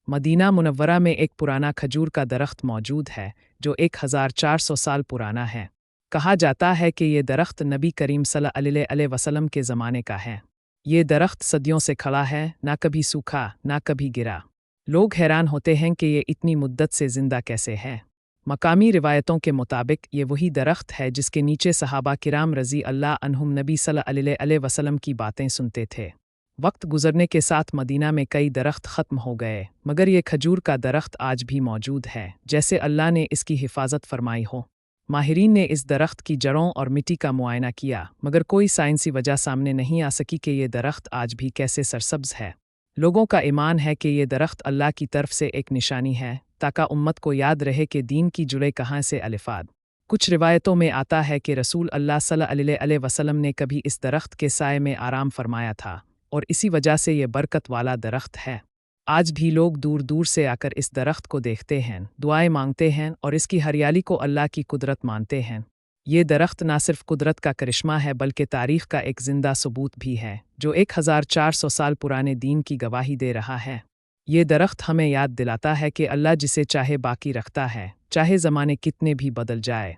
Medina Munawwara में एक पुराना खजूर का दरख्त मौजूद है जो 1400 साल पुराना है। कहा जाता है कि ये दरख्त नबी करीम सल्लल्लाहु अलैहि वसल्लम के ज़माने का है। ये दरख्त सदियों से खड़ा है, ना कभी सूखा ना कभी गिरा। लोग हैरान होते हैं कि ये इतनी मुद्दत से ज़िंदा कैसे है। मकामी रिवायतों के मुताबिक ये वही दरख्त है जिसके नीचे सहाबा किराम रज़ी अल्लाह अन्हुम नबी सल्लल्लाहु अलैहि वसल्लम की बातें सुनते थे। वक्त गुजरने के साथ मदीना में कई दरख्त ख़त्म हो गए, मगर ये खजूर का दरख्त आज भी मौजूद है, जैसे अल्लाह ने इसकी हिफाजत फरमाई हो। माहिरीन ने इस दरख्त की जड़ों और मिट्टी का मुआयना किया, मगर कोई साइंसी वजह सामने नहीं आ सकी कि ये दरख्त आज भी कैसे सरसब्ज है। लोगों का ईमान है कि ये दरख्त अल्लाह की तरफ से एक निशानी है, ताकि उम्मत को याद रहे कि दीन की जुड़े कहाँ से अलिफाद। कुछ रिवायतों में आता है कि रसूल अल्लाह सल्लल्लाहु अलैहि वसल्लम ने कभी इस दरख्त के साए में आराम फरमाया था, और इसी वजह से ये बरकत वाला दरख्त है। आज भी लोग दूर दूर से आकर इस दरख्त को देखते हैं, दुआएं मांगते हैं और इसकी हरियाली को अल्लाह की कुदरत मानते हैं। ये दरख्त ना सिर्फ कुदरत का करिश्मा है बल्कि तारीख़ का एक ज़िंदा सबूत भी है, जो 1400 साल पुराने दीन की गवाही दे रहा है। ये दरख्त हमें याद दिलाता है कि अल्लाह जिसे चाहे बाकी रखता है, चाहे ज़माने कितने भी बदल जाए।